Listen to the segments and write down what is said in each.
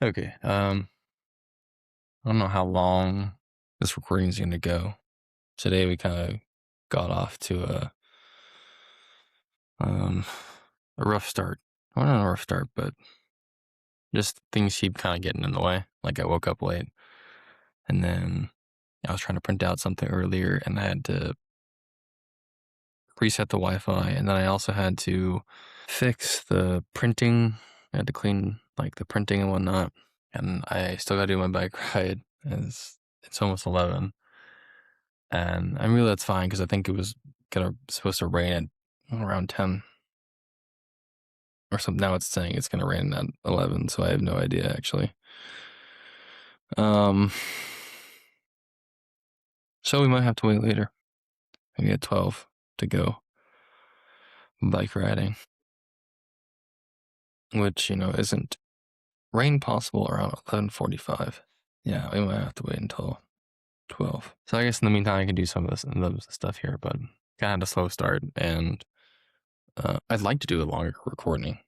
Okay. I don't know how long this recording is going to go. Today we kind of got off to a rough start. Well, not a rough start, but just things keep kind of getting in the way. Like I woke up late, and then I was trying to print out something earlier, and I had to reset the Wi-Fi, and then I also had to fix the printing. I had to clean like the printing and whatnot, and I still got to do my bike ride. It's almost 11. And I mean, that's fine because I think it was supposed to rain at around 10 or something. Now it's saying it's gonna rain at 11, so I have no idea actually. Um, so we might have to wait later, maybe at 12 to go bike riding, which isn't rain possible around 11:45. Yeah, we might have to wait until 12. So I guess in the meantime I can do some of this stuff here, but kind of a slow start, and I'd like to do a longer recording.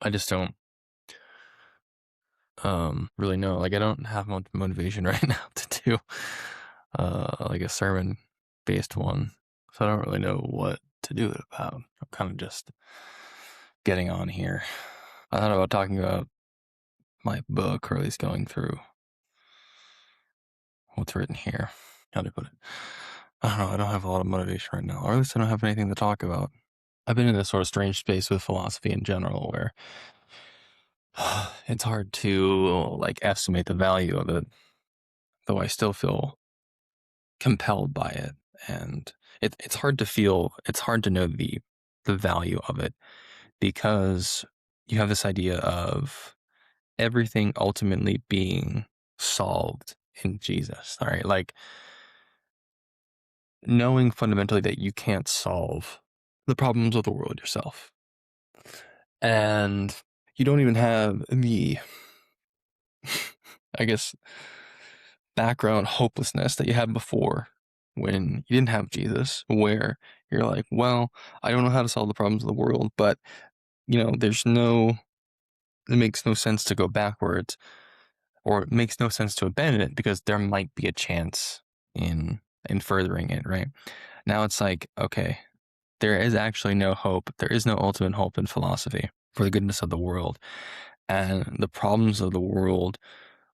I just don't really know. Like I don't have much motivation right now to do like a sermon based one, so I don't really know what to do it about. I'm kind of just getting on here. I thought about talking about my book, or at least going through what's written here. How to put it? I don't know. I don't have a lot of motivation right now, or at least I don't have anything to talk about. I've been in this sort of strange space with philosophy in general where it's hard to like estimate the value of it, though I still feel compelled by it, and it's hard to know the value of it, because you have this idea of everything ultimately being solved in Jesus. All right, like knowing fundamentally that you can't solve the problems of the world yourself, and you don't even have the I guess background hopelessness that you had before when you didn't have Jesus, where you're like, well, I don't know how to solve the problems of the world, but it makes no sense to go backwards, or it makes no sense to abandon it because there might be a chance in furthering it, right? Now it's like, okay, there is actually no hope. There is no ultimate hope in philosophy for the goodness of the world. And the problems of the world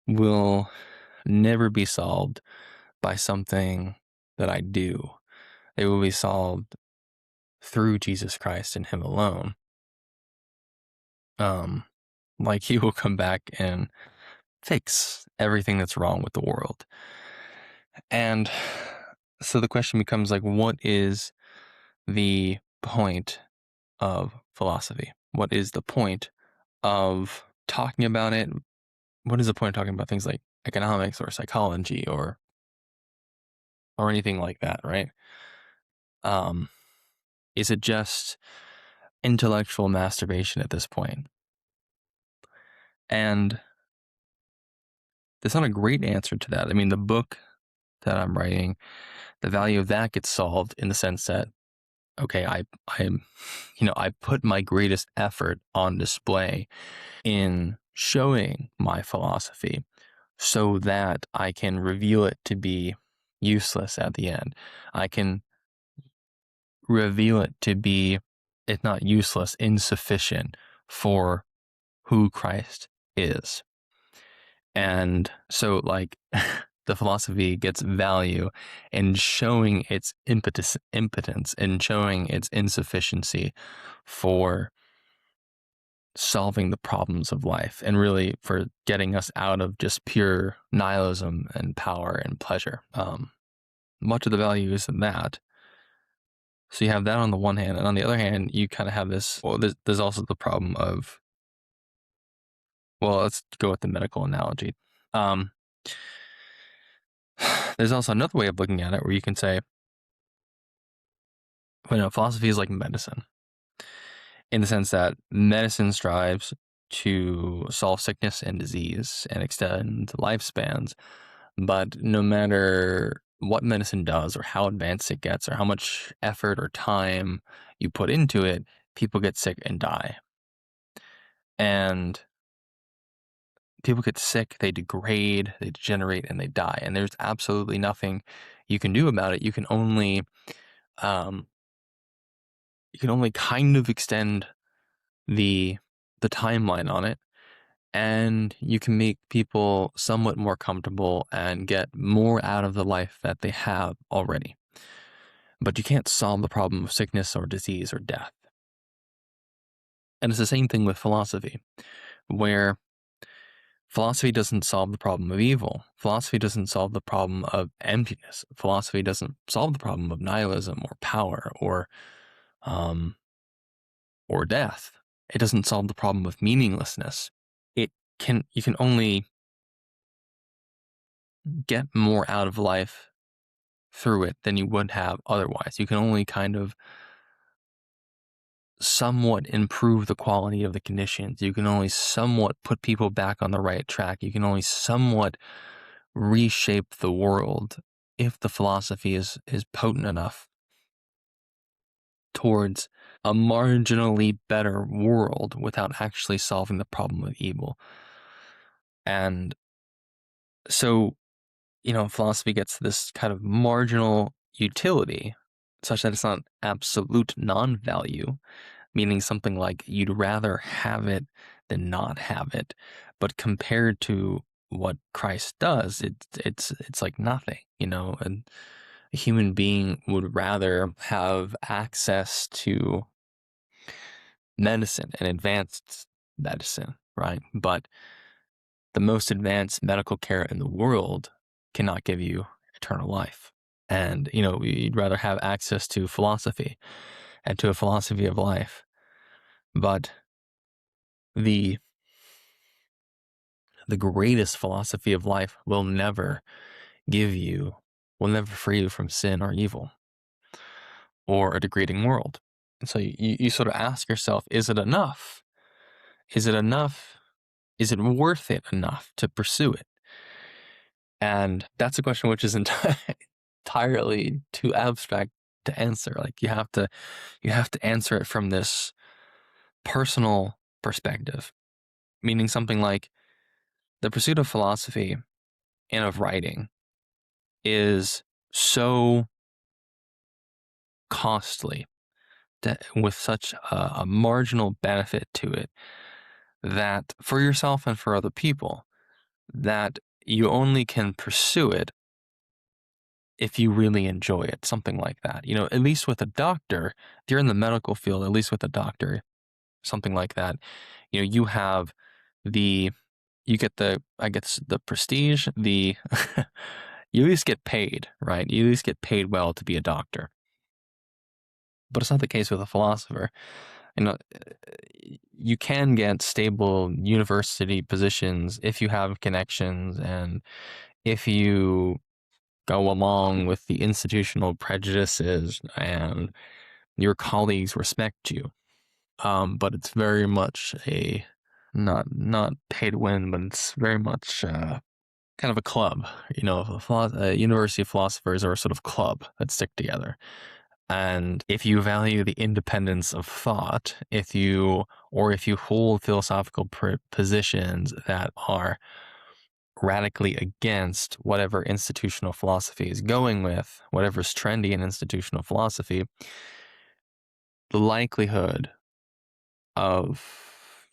will never be solved by something that I do. They will be solved through Jesus Christ and Him alone. Like He will come back and fix everything that's wrong with the world. And so the question becomes like, what is the point of philosophy? What is the point of talking about it? What is the point of talking about things like economics or psychology or anything like that, right? Is it just intellectual masturbation at this point? And there's not a great answer to that. I mean, the book that I'm writing, the value of that gets solved in the sense that, okay, I put my greatest effort on display in showing my philosophy so that I can reveal it to be useless at the end. I can reveal it to be, if not useless, insufficient for who Christ is. And so, like, the philosophy gets value in showing its impotence and showing its insufficiency for solving the problems of life, and really for getting us out of just pure nihilism and power and pleasure. Much of the value is in that. So you have that on the one hand, and on the other hand, you kind of have this. Well, there's also the problem of. Well, let's go with the medical analogy. Um, there's also another way of looking at it where you can say, philosophy is like medicine, in the sense that medicine strives to solve sickness and disease and extend lifespans. But no matter what medicine does, or how advanced it gets, or how much effort or time you put into it, people get sick and die. And people get sick, they degrade, they degenerate, and they die. And there's absolutely nothing you can do about it. Um, you can only kind of extend the timeline on it, and you can make people somewhat more comfortable and get more out of the life that they have already. But you can't solve the problem of sickness or disease or death. And it's the same thing with philosophy, where philosophy doesn't solve the problem of evil. Philosophy doesn't solve the problem of emptiness. Philosophy doesn't solve the problem of nihilism or power um, or death. It doesn't solve the problem of meaninglessness. You can only get more out of life through it than you would have otherwise. You can only kind of somewhat improve the quality of the conditions. You can only somewhat put people back on the right track. You can only somewhat reshape the world if the philosophy is potent enough towards a marginally better world without actually solving the problem of evil. And so, philosophy gets this kind of marginal utility such that it's not absolute non-value, meaning something like you'd rather have it than not have it. But compared to what Christ does, it's like nothing, and a human being would rather have access to medicine and advanced medicine, right? But the most advanced medical care in the world cannot give you eternal life. And, you'd rather have access to philosophy and to a philosophy of life. But the greatest philosophy of life will never free you from sin or evil or a degrading world. And so you sort of ask yourself, is it enough? Is it enough? Is it worth it enough to pursue it? And that's a question which is entirely too abstract to answer. Like you have to answer it from this personal perspective, meaning something like the pursuit of philosophy and of writing is so costly with such a marginal benefit to it that for yourself and for other people, that you only can pursue it if you really enjoy it, something like that. At least with a doctor, if you're in the medical field, at least with a doctor, something like that, you have you get I guess the prestige, you at least get paid, right? You at least get paid well to be a doctor. But it's not the case with a philosopher. You can get stable university positions if you have connections and if you go along with the institutional prejudices and your colleagues respect you. But it's very much not pay to win, but it's very much kind of a club. A university of philosophers are a sort of club that stick together. And if you value the independence of thought, if you hold philosophical positions that are radically against whatever institutional philosophy is going with, whatever's trendy in institutional philosophy, the likelihood of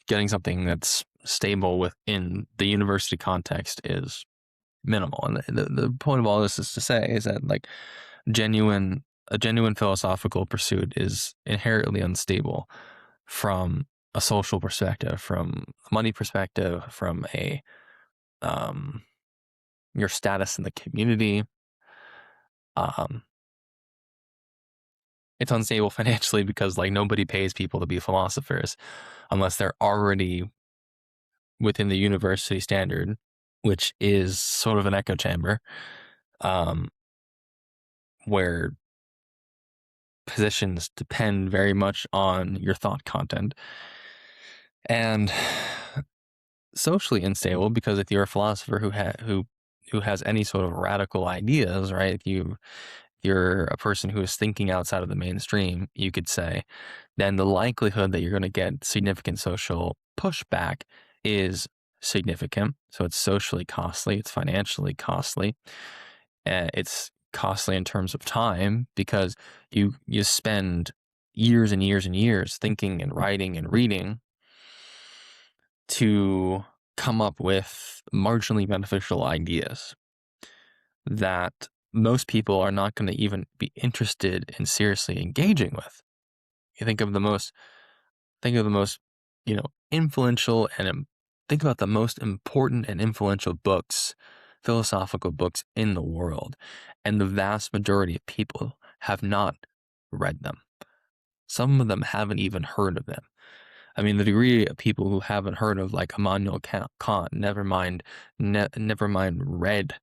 getting something that's stable within the university context is minimal. And the point of all this is to say is that like a genuine philosophical pursuit is inherently unstable from a social perspective, from a money perspective, from a your status in the community. It's unstable financially because like nobody pays people to be philosophers unless they're already within the university standard, which is sort of an echo chamber, where positions depend very much on your thought content. And socially unstable because if you're a philosopher who has any sort of radical ideas, right? If you're a person who is thinking outside of the mainstream, you could say, then the likelihood that you're going to get significant social pushback is significant. So it's socially costly, it's financially costly, it's costly in terms of time because you spend years and years and years thinking and writing and reading to come up with marginally beneficial ideas that most people are not going to even be interested in seriously engaging with. You think of the most, influential think about the most important and influential books, philosophical books in the world, and the vast majority of people have not read them. Some of them haven't even heard of them. I mean, the degree of people who haven't heard of like Immanuel Kant, never mind read,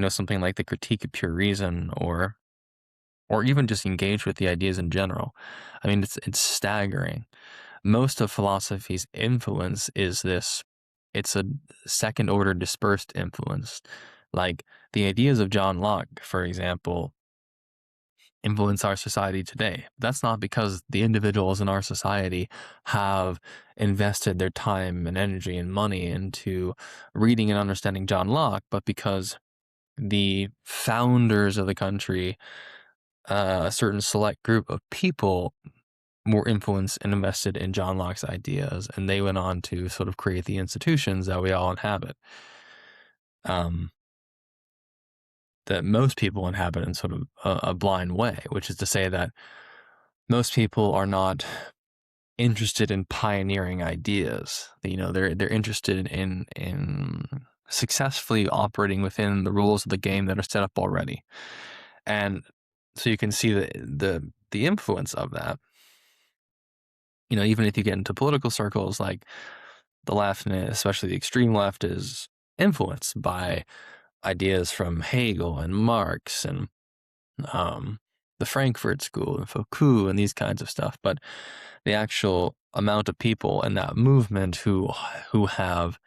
something like the Critique of Pure Reason, or even just engage with the ideas in general. I mean, it's staggering. Most of philosophy's influence is this. It's a second order dispersed influence. Like the ideas of John Locke, for example, influence our society today. That's not because the individuals in our society have invested their time and energy and money into reading and understanding John Locke, but because the founders of the country, a certain select group of people, were influenced and invested in John Locke's ideas, and they went on to sort of create the institutions that we all inhabit. That most people inhabit in sort of a blind way, which is to say that most people are not interested in pioneering ideas. They're interested in successfully operating within the rules of the game that are set up already. And so you can see the influence of that. Even if you get into political circles, like the left, and especially the extreme left, is influenced by ideas from Hegel and Marx and the Frankfurt School and Foucault and these kinds of stuff. But the actual amount of people in that movement who have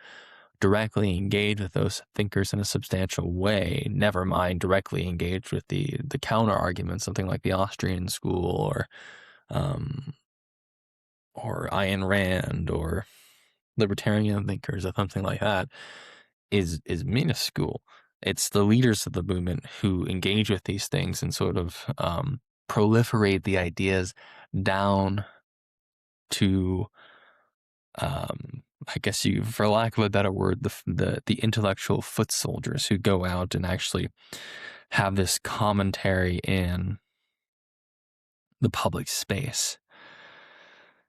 directly engaged with those thinkers in a substantial way, never mind directly engaged with the counter arguments, something like the Austrian School or Ayn Rand or libertarian thinkers or something like that, is minuscule. It's the leaders of the movement who engage with these things and sort of proliferate the ideas down to, I guess for lack of a better word, the intellectual foot soldiers who go out and actually have this commentary in the public space.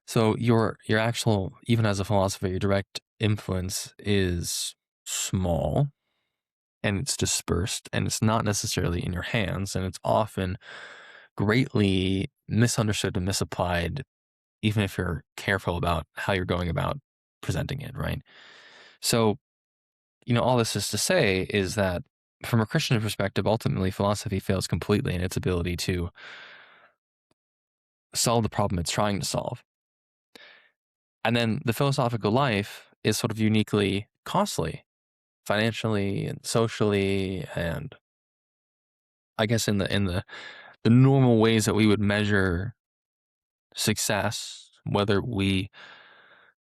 So your actual, even as a philosopher, your direct influence is small, and it's dispersed, and it's not necessarily in your hands, and it's often greatly misunderstood and misapplied, even if you're careful about how you're going about presenting it, right? So, all this is to say is that from a Christian perspective, ultimately philosophy fails completely in its ability to solve the problem it's trying to solve. And then the philosophical life is sort of uniquely costly, financially and socially, and I guess in the normal ways that we would measure success, whether we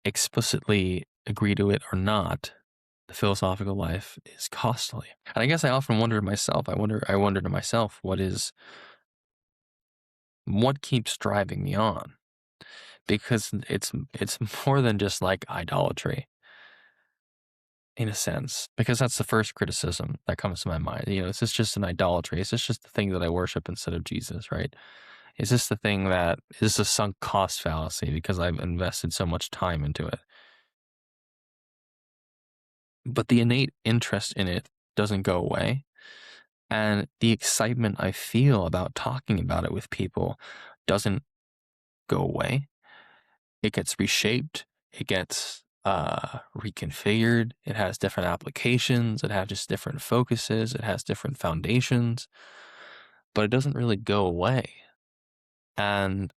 explicitly agree to it or not, the philosophical life is costly. And I guess I often wonder to myself, I wonder to myself, what keeps driving me on? Because it's more than just like idolatry, in a sense, because that's the first criticism that comes to my mind. Is this just an idolatry? Is this just the thing that I worship instead of Jesus, right? Is this the thing that is a sunk cost fallacy because I've invested so much time into it? But the innate interest in it doesn't go away. And the excitement I feel about talking about it with people doesn't go away. It gets reshaped. It gets reconfigured. It has different applications. It has just different focuses. It has different foundations. But it doesn't really go away. And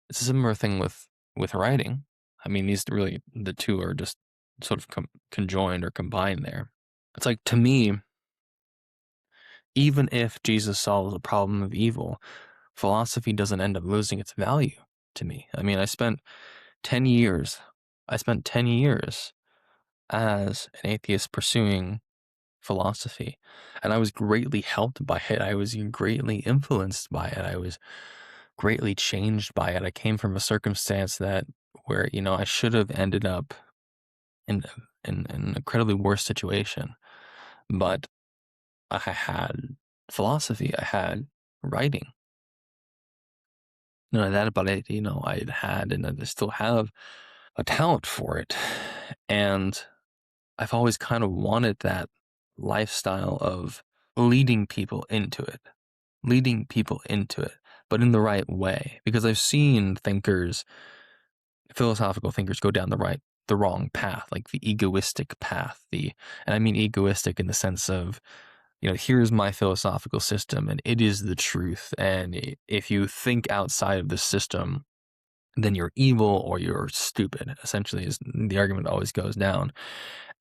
it's a similar thing with writing. I mean, the two are just sort of conjoined or combined there. It's like, to me, even if Jesus solves the problem of evil, philosophy doesn't end up losing its value to me. I mean, I spent 10 years as an atheist pursuing philosophy, and I was greatly helped by it. I was greatly influenced by it. I was greatly changed by it. I came from a circumstance that where, I should have ended up in an incredibly worse situation. But I had philosophy, I had writing. That about it, I had and I still have a talent for it. And I've always kind of wanted that lifestyle of leading people into it, leading people into it, but in the right way. Because I've seen philosophical thinkers go down the wrong path, like the egoistic path. And I mean egoistic in the sense of, here's my philosophical system and it is the truth. And if you think outside of this system, then you're evil or you're stupid, essentially, is the argument always goes down.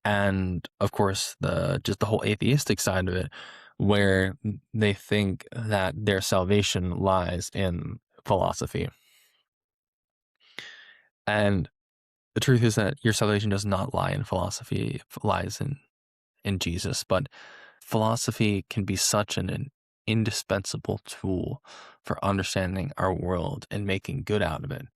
And of course, just the whole atheistic side of it, where they think that their salvation lies in philosophy. And the truth is that your salvation does not lie in philosophy, it lies in Jesus. But philosophy can be such an indispensable tool for understanding our world and making good out of it.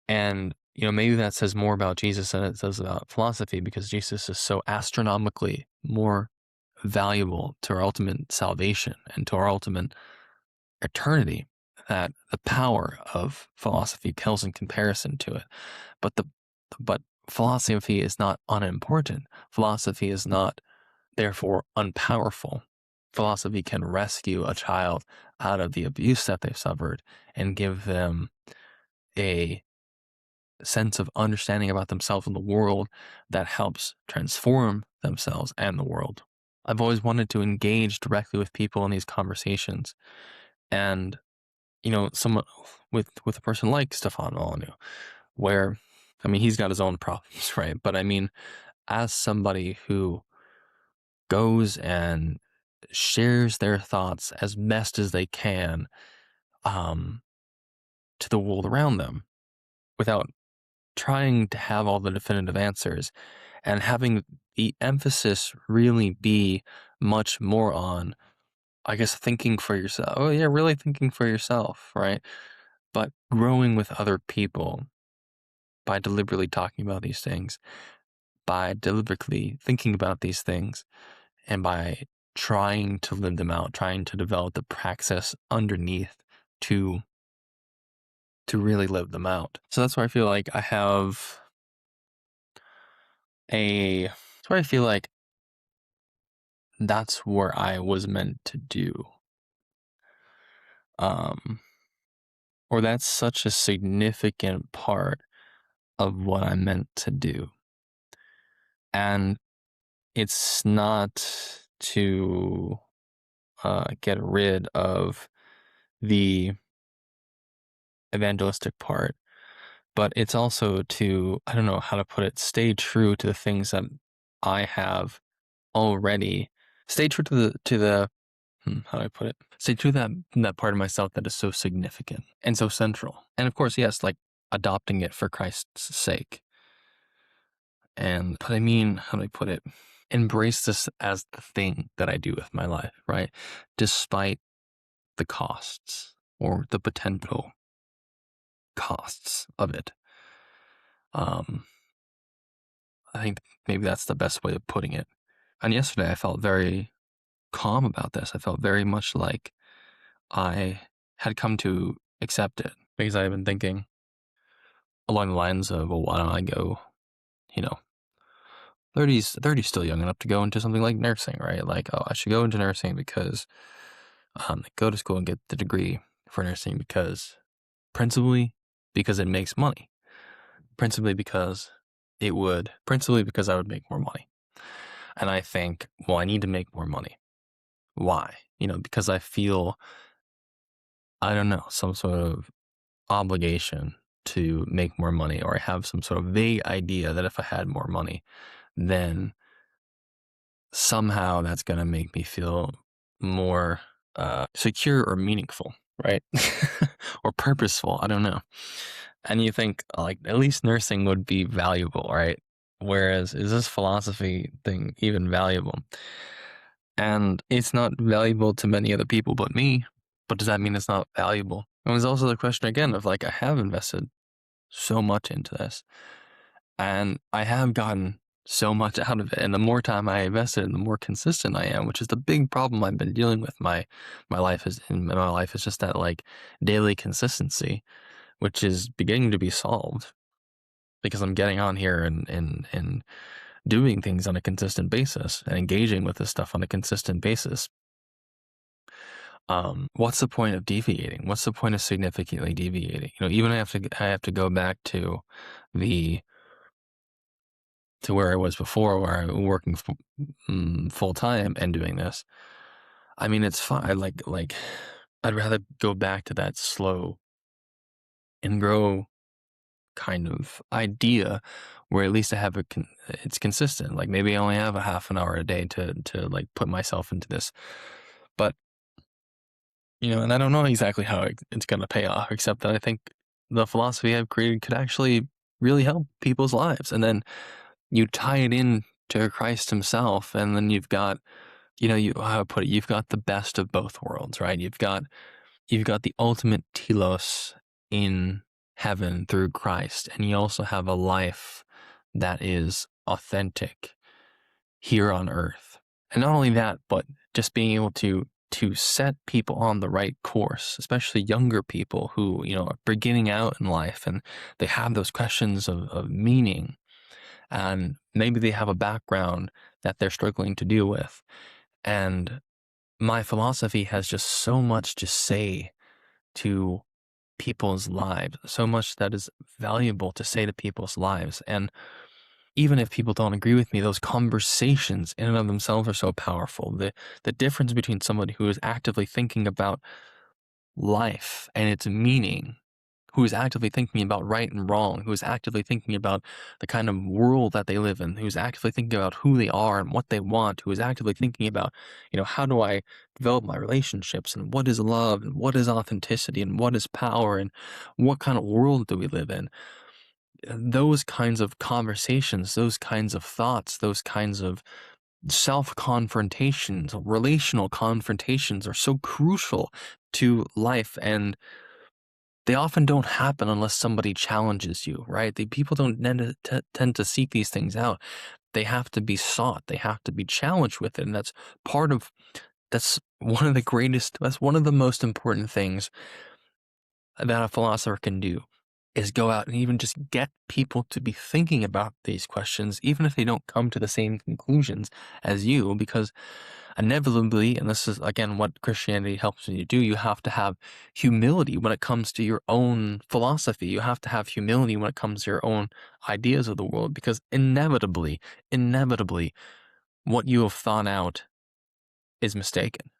And, maybe that says more about Jesus than it says about philosophy, because Jesus is so astronomically more valuable to our ultimate salvation and to our ultimate eternity that the power of philosophy pales in comparison to it. But philosophy is not unimportant. Philosophy is not therefore unpowerful. Philosophy can rescue a child out of the abuse that they've suffered and give them a sense of understanding about themselves and the world that helps transform themselves and the world. I've always wanted to engage directly with people in these conversations. And, someone with a person like Stefan Molyneux, where, he's got his own problems, right? But as somebody who goes and shares their thoughts as best as they can um, to the world around them without trying to have all the definitive answers, and having the emphasis really be much more on, I guess, thinking for yourself. Oh, yeah, really thinking for yourself, right? But growing with other people by deliberately talking about these things, by deliberately thinking about these things, and by trying to live them out, trying to develop the praxis underneath to really live them out. So that's where I feel like that's where I feel like that's where I was meant to do. Or that's such a significant part of what I'm meant to do. And it's not to get rid of the evangelistic part, but it's also to, I don't know how to put it, stay true to the things that I have already, stay true to the how do I put it? Stay true to that part of myself that is so significant and so central. And of course, yes, like adopting it for Christ's sake. But how do I put it? Embrace this as the thing that I do with my life, right? Despite the costs or the potential costs of it. I think maybe that's the best way of putting it. And yesterday I felt very calm about this. I felt very much like I had come to accept it, because I had been thinking along the lines of, well, why don't I go, you know, 30's still young enough to go into something like nursing, right? Like, oh, I should go into nursing because go to school and get the degree for nursing principally because it makes money, principally because I would make more money. And I think, well, I need to make more money. Why? Because I feel, I don't know, some sort of obligation to make more money, or I have some sort of vague idea that if I had more money, then somehow that's going to make me feel more secure or meaningful, right? Or purposeful. I don't know. And you think, like, at least nursing would be valuable, right? Whereas, is this philosophy thing even valuable? And it's not valuable to many other people but me. But does that mean it's not valuable? And there's also the question again of like, I have invested so much into this, and I have gotten so much out of it. And the more time I invested, the more consistent I am, which is the big problem I've been dealing with. My life is in my life is just that like daily consistency, which is beginning to be solved because I'm getting on here and doing things on a consistent basis and engaging with this stuff on a consistent basis. What's the point of deviating? What's the point of significantly deviating? Even I have to go back to the to where I was before, where I was working full time and doing this. I mean, it's fine. I'd rather go back to that slow and grow kind of idea where at least I have it's consistent. Like maybe I only have a half an hour a day to like put myself into this, but and I don't know exactly how it's going to pay off, except that I think the philosophy I've created could actually really help people's lives. And then you tie it in to Christ himself, and then you've got, how I put it, you've got the best of both worlds, right? You've got the ultimate telos in heaven through Christ, and you also have a life that is authentic here on earth. And not only that, but just being able to set people on the right course, especially younger people who, are beginning out in life and they have those questions of meaning, and maybe they have a background that they're struggling to deal with. And my philosophy has just so much to say to people's lives, so much that is valuable to say to people's lives. And even if people don't agree with me, those conversations in and of themselves are so powerful. The difference between somebody who is actively thinking about life and its meaning, who is actively thinking about right and wrong, who is actively thinking about the kind of world that they live in, who's actively thinking about who they are and what they want, who is actively thinking about, how do I develop my relationships, and what is love, and what is authenticity, and what is power, and what kind of world do we live in. Those kinds of conversations, those kinds of thoughts, those kinds of self-confrontations, relational confrontations are so crucial to life, and they often don't happen unless somebody challenges you, right? The people don't tend to seek these things out. They have to be sought. They have to be challenged with it, and that's one of the most important things that a philosopher can do, is go out and even just get people to be thinking about these questions, even if they don't come to the same conclusions as you, because inevitably, and this is again what Christianity helps you do, you have to have humility when it comes to your own philosophy. You have to have humility when it comes to your own ideas of the world, because inevitably, what you have thought out is mistaken.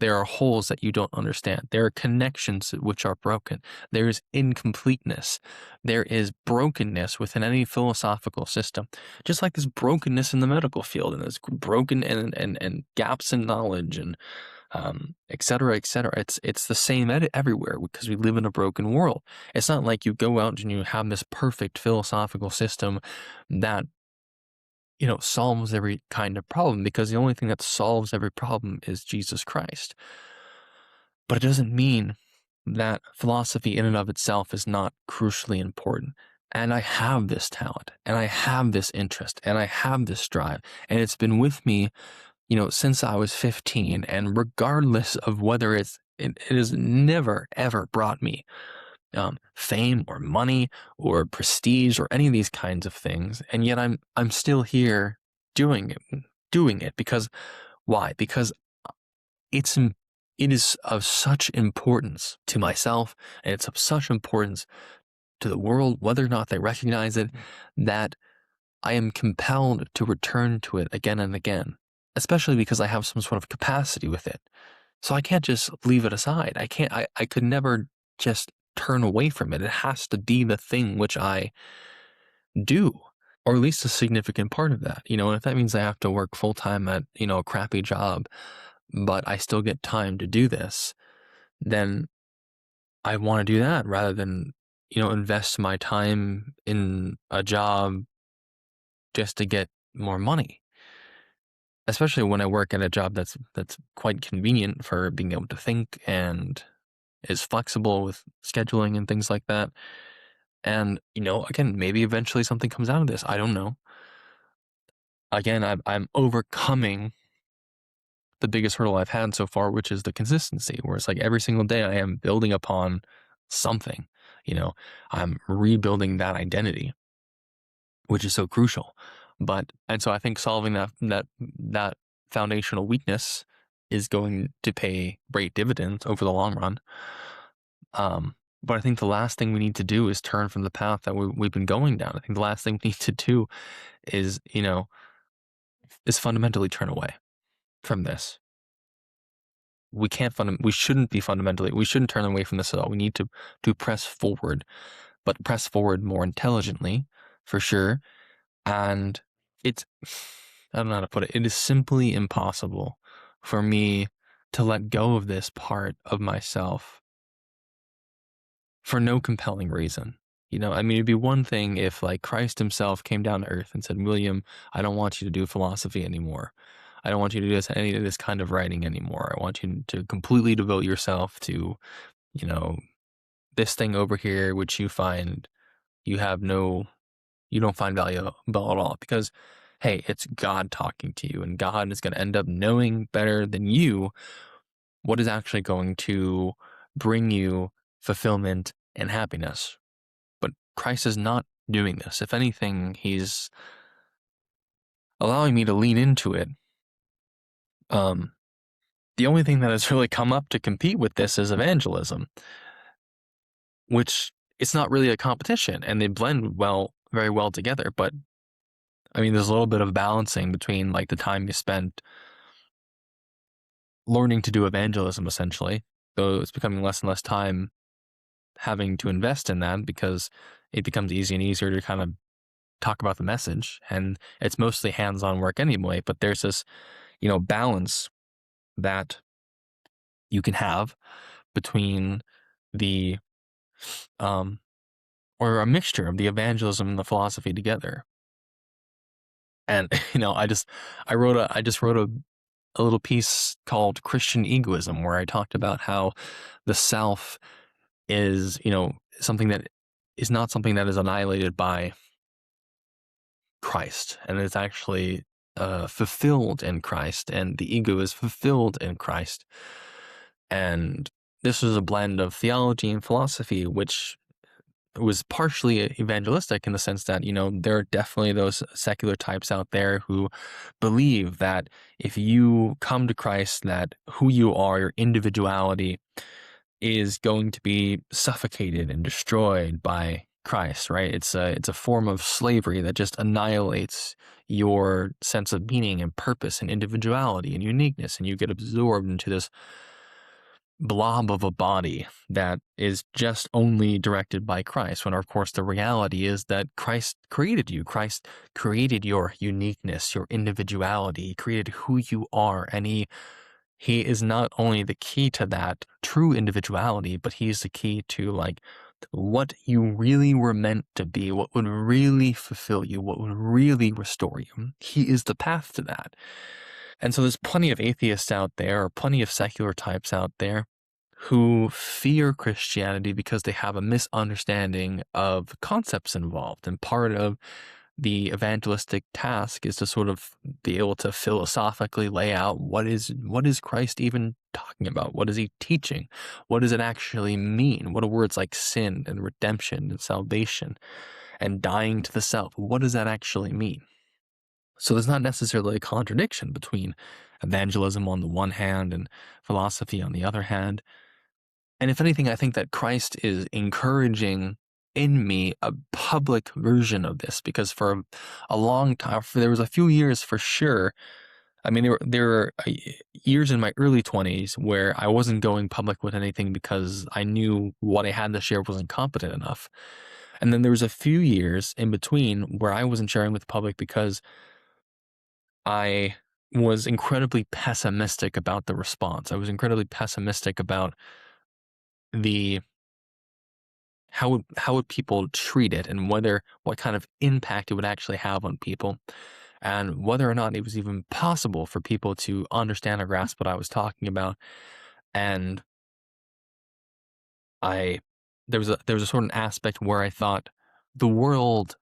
There are holes that you don't understand. There are connections which are broken. There is incompleteness. There is brokenness within any philosophical system. Just like there's brokenness in the medical field, and there's broken and gaps in knowledge, and et cetera, et cetera. It's the same everywhere because we live in a broken world. It's not like you go out and you have this perfect philosophical system that solves every kind of problem, because the only thing that solves every problem is Jesus Christ. But it doesn't mean that philosophy in and of itself is not crucially important. And I have this talent, and I have this interest, and I have this drive, and it's been with me, since I was 15. And regardless of whether it has never ever brought me fame or money or prestige or any of these kinds of things, and yet I'm still here doing it because why? Because it's it is of such importance to myself, and it's of such importance to the world, whether or not they recognize it, that I am compelled to return to it again and again, especially because I have some sort of capacity with it. So I can't just leave it aside. I could never just turn away from it. It has to be the thing which I do, or at least a significant part of that. And if that means I have to work full time at, a crappy job, but I still get time to do this, then I want to do that rather than, invest my time in a job just to get more money. Especially when I work at a job that's quite convenient for being able to think and is flexible with scheduling and things like that. And, again, maybe eventually something comes out of this. I don't know. Again, I'm overcoming the biggest hurdle I've had so far, which is the consistency, where it's like every single day I am building upon something. I'm rebuilding that identity, which is so crucial. And so I think solving that foundational weakness is going to pay great dividends over the long run. But I think the last thing we need to do is turn from the path that we've been going down. I think the last thing we need to do is, is fundamentally turn away from this. We shouldn't we shouldn't turn away from this at all. We need to press forward, but press forward more intelligently, for sure. And it's, I don't know how to put it. It is simply impossible for me to let go of this part of myself for no compelling reason. It'd be one thing if like Christ himself came down to earth and said, William, I don't want you to do philosophy anymore. I don't want you to do any of this kind of writing anymore. I want you to completely devote yourself to, you know, this thing over here, which you have no, you don't find valuable at all. Because, hey, it's God talking to you, and God is going to end up knowing better than you what is actually going to bring you fulfillment and happiness. But Christ is not doing this. If anything, he's allowing me to lean into it. The only thing that has really come up to compete with this is evangelism, which it's not really a competition, and they blend very well together. But I mean, there's a little bit of balancing between like the time you spent learning to do evangelism, essentially, though it's becoming less and less time having to invest in that because it becomes easier and easier to kind of talk about the message, and it's mostly hands-on work anyway. But there's this, balance that you can have between the or a mixture of the evangelism and the philosophy together. And I just wrote a little piece called Christian Egoism, where I talked about how the self is, something that is not something that is annihilated by Christ, and it's actually fulfilled in Christ, and the ego is fulfilled in Christ. And this was a blend of theology and philosophy, which was partially evangelistic in the sense that, there are definitely those secular types out there who believe that if you come to Christ, that who you are, your individuality, is going to be suffocated and destroyed by Christ, right? It's a form of slavery that just annihilates your sense of meaning and purpose and individuality and uniqueness, and you get absorbed into this blob of a body that is just only directed by Christ, when of course the reality is that Christ created you. Christ created your uniqueness, your individuality. He created who you are, and he is not only the key to that true individuality, but he's the key to like what you really were meant to be, what would really fulfill you, what would really restore you. He is the path to that. And so there's plenty of atheists out there, or plenty of secular types out there, who fear Christianity because they have a misunderstanding of the concepts involved. And part of the evangelistic task is to sort of be able to philosophically lay out what is Christ even talking about? What is he teaching? What does it actually mean? What are words like sin and redemption and salvation and dying to the self? What does that actually mean? So there's not necessarily a contradiction between evangelism on the one hand and philosophy on the other hand. And if anything, I think that Christ is encouraging in me a public version of this, because for a long time, there was a few years for sure. I mean, there were years in my early 20s where I wasn't going public with anything because I knew what I had to share wasn't competent enough. And then there was a few years in between where I wasn't sharing with the public because I was incredibly pessimistic about the response. I was incredibly pessimistic about the how would people treat it, and whether what kind of impact it would actually have on people, and whether or not it was even possible for people to understand or grasp what I was talking about. And I there was a certain aspect where I thought the world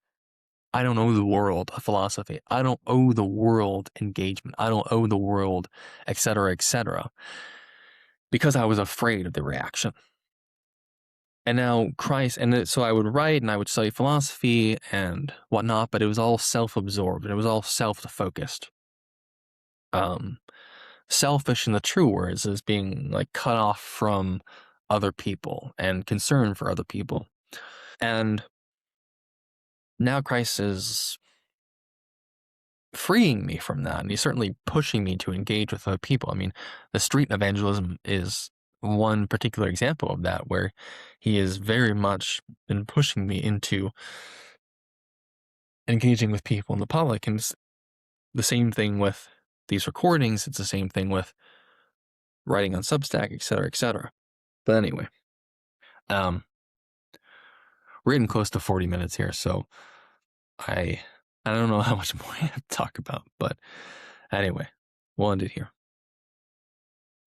I don't owe the world a philosophy. I don't owe the world engagement. I don't owe the world, et cetera, because I was afraid of the reaction. And now Christ, so I would write and I would study philosophy and whatnot, but it was all self-absorbed and it was all self-focused. Um, Selfish in the true words is being like cut off from other people and concern for other people. And now Christ is freeing me from that. And he's certainly pushing me to engage with other people. I mean, the street evangelism is one particular example of that, where he has very much been pushing me into engaging with people in the public. And it's the same thing with these recordings. It's the same thing with writing on Substack, et cetera, et cetera. But anyway, um, we're getting close to 40 minutes here, so I I don't know how much more I have to talk about, but anyway, we'll end it here.